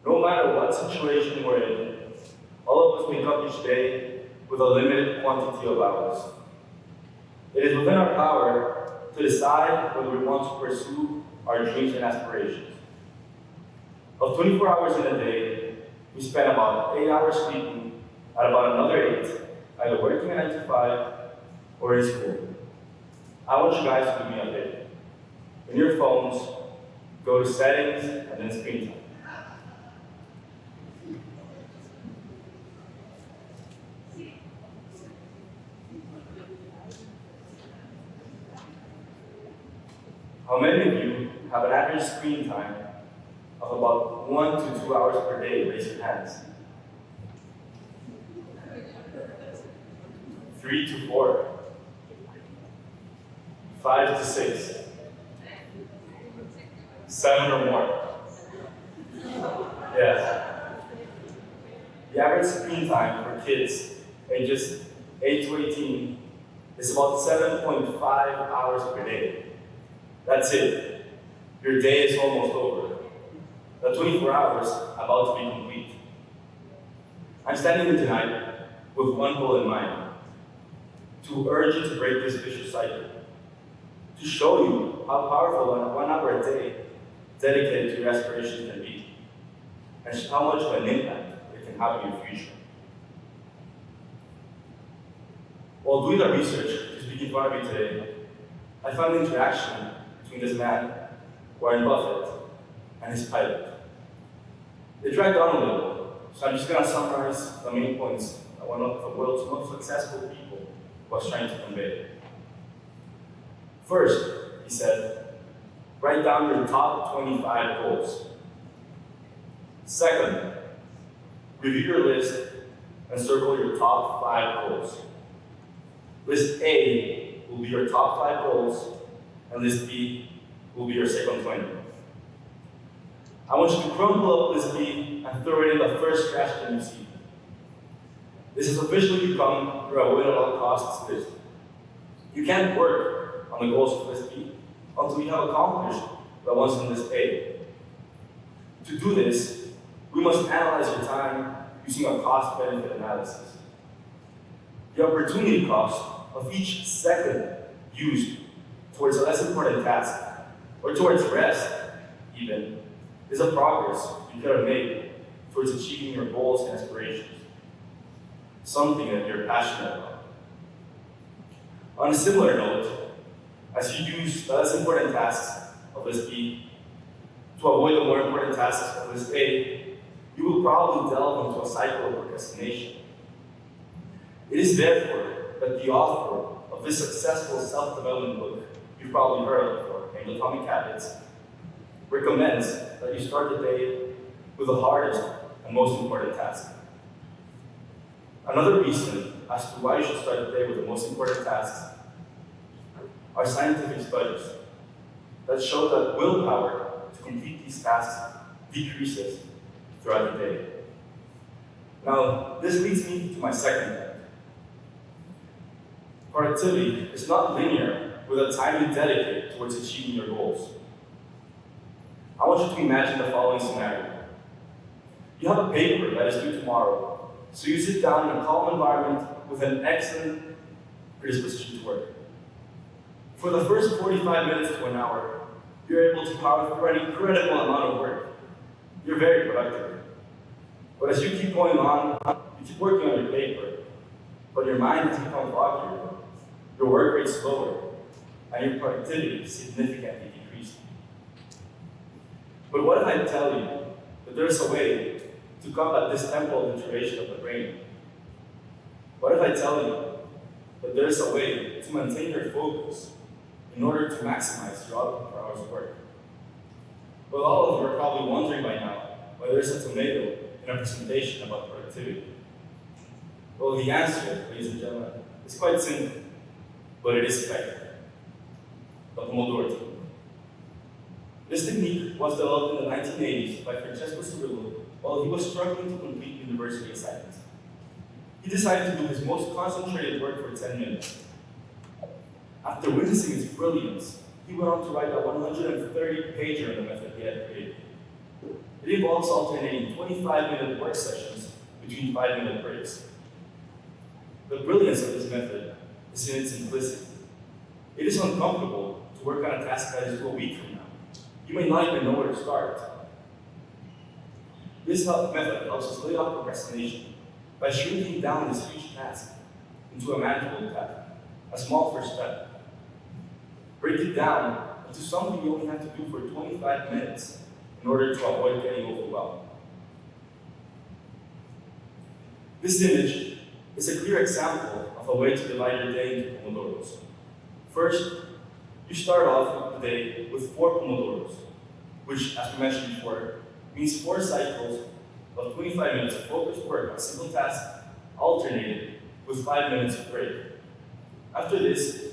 No matter what situation we're in, all of us wake up each day with a limited quantity of hours. It is within our power to decide whether we want to pursue our dreams and aspirations. Of 24 hours in a day, we spend about 8 hours sleeping and about another 8 either working a 9 to 5 or in school. I want you guys to do me a favor. In your phones, go to settings and then screen time. How many of you have an average screen time of about 1 to 2 hours per day? Raise your hands. 3 to 4. 5 to 6. 7 or more. Yes. The average screen time for kids ages 8 to 18 is about 7.5 hours per day. That's it. Your day is almost over. The 24 hours about to be complete. I'm standing here tonight with one goal in mind: to urge you to break this vicious cycle, to show you how powerful a 1 hour a day dedicated to your aspirations can be, and how much of an impact it can have on your future. While doing the research to speak in front of you today, I found the interaction between this man, Warren Buffett, and his pilot. It dragged on a little, so I'm just going to summarize the main points that one of the world's most successful people was trying to convey. First, he said, write down your top 25 goals. Second, review your list and circle your top 5 goals. List A will be your top 5 goals, and list B will be your second 20. I want you to crumple up list B and throw it in the first trash can you see. This has officially become your win at all costs list. You can't work on the goals of list B until you have accomplished the ones on list A. To do this, we must analyze your time using a cost-benefit analysis. The opportunity cost of each second used towards a less important task, or towards rest, even, is a progress you could have made towards achieving your goals and aspirations, something that you're passionate about. On a similar note, as you use the less important tasks of list B to avoid the more important tasks of list A, you will probably delve into a cycle of procrastination. It is therefore that the author of this successful self-development book you've probably heard of before, named Atomic Habits, recommends that you start the day with the hardest and most important task. Another reason as to why you should start the day with the most important tasks are scientific studies that show that willpower to complete these tasks decreases throughout the day. Now, this leads me to my second point. Productivity is not linear with the time you dedicate towards achieving your goals. I want you to imagine the following scenario. You have a paper that is due tomorrow, so you sit down in a calm environment with an excellent predisposition to work. For the first 45 minutes to an hour, you're able to power through an incredible amount of work. You're very productive. But as you keep going on, you keep working on your paper, but your mind has become foggier, your work rate slower, and your productivity significantly decreased. But what if I tell you that there's a way to combat this temporal deterioration of the brain? What if I tell you that there's a way to maintain your focus in order to maximize your output per hour's work? Well, all of you are probably wondering by now why there's a tomato in a presentation about productivity. Well, the answer, ladies and gentlemen, is quite simple, but it is effective. The Pomodoro technique. This technique was developed in the 1980s by Francesco Cirillo while he was struggling to complete university assignments. He decided to do his most concentrated work for 10 minutes. After witnessing its brilliance, he went on to write a 130-pager on the method he had created. It involves alternating 25-minute work sessions between 5-minute breaks. The brilliance of this method is in its simplicity. It is uncomfortable to work on a task that is due a week from now. You may not even know where to start. This method helps us lay off procrastination by shrinking down this huge task into a manageable task, a small first step. Break it down into something you only have to do for 25 minutes in order to avoid getting overwhelmed. This image is a clear example of a way to divide your day into pomodoros. First, you start off the day with 4 pomodoros, which, as we mentioned before, means 4 cycles of 25 minutes of focused work on a single task, alternated with 5 minutes of break. After this,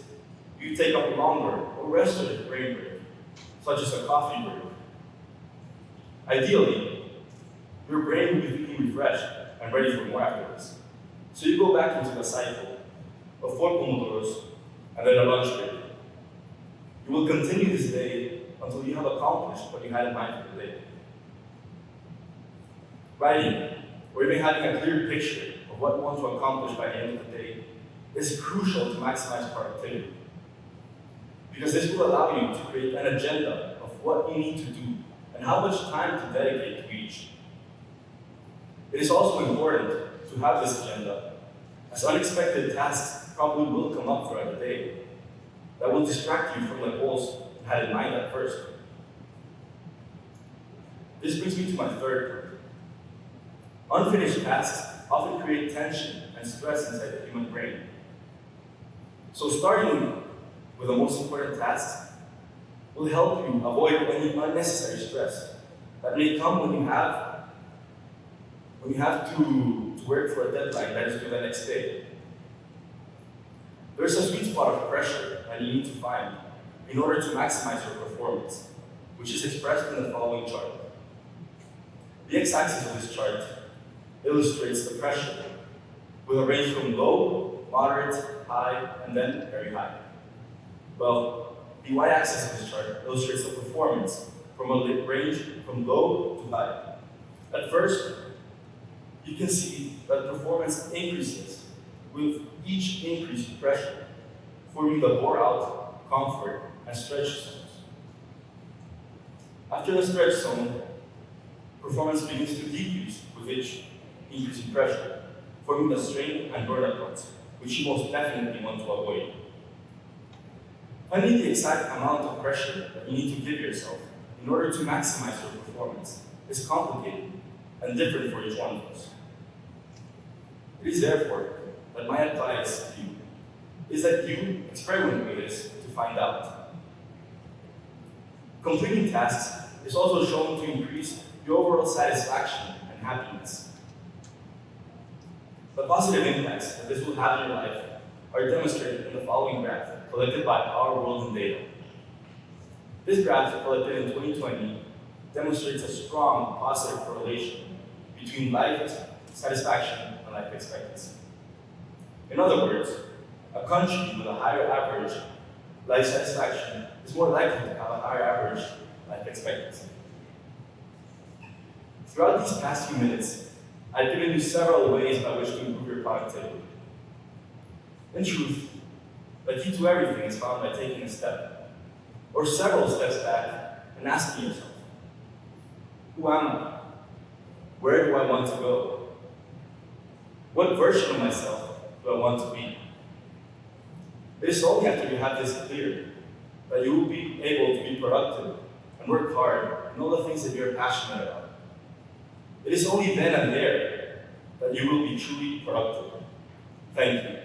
you take up a longer or restorative brain break, such as a coffee break. Ideally, your brain will be feeling refreshed and ready for more afterwards. So you go back into a cycle of 4 pomodoros and then a lunch break. You will continue this day until you have accomplished what you had in mind for the day. Writing, or even having a clear picture of what you want to accomplish by the end of the day, is crucial to maximize productivity. Because this will allow you to create an agenda of what you need to do and how much time to dedicate to each. It is also important to have this agenda, as unexpected tasks probably will come up throughout the day that will distract you from the goals you had in mind at first. This brings me to my third point. Unfinished tasks often create tension and stress inside the human brain. So starting with the most important tasks will help you avoid any unnecessary stress that may come when you have to work for a deadline that is due the next day. There's a sweet spot of pressure that you need to find in order to maximize your performance, which is expressed in the following chart. The x-axis of this chart illustrates the pressure with a range from low, moderate, high, and then very high. Well, the y-axis of this chart illustrates the performance from a range from low to high. At first, you can see that performance increases with each increase in pressure, forming the bore-out, comfort, and stretch zones. After the stretch zone, performance begins to decrease with each increase in pressure, forming the strain and burnout points, which you most definitely want to avoid. Finding the exact amount of pressure that you need to give yourself in order to maximize your performance is complicated and different for each one of us. It is therefore that my advice to you is that you experiment with this to find out. Completing tasks is also shown to increase your overall satisfaction and happiness. The positive impacts that this will have in your life are demonstrated in the following graph collected by Our World in Data. This graph, collected in 2020, demonstrates a strong positive correlation between life satisfaction and life expectancy. In other words, a country with a higher average life satisfaction is more likely to have a higher average life expectancy. Throughout these past few minutes, I've given you several ways by which to improve your productivity. In truth, the key to everything is found by taking a step, or several steps back, and asking yourself, who am I? Where do I want to go? What version of myself do I want to be? It is only after you have this clear that you will be able to be productive and work hard in all the things that you're passionate about. It is only then and there that you will be truly productive. Thank you.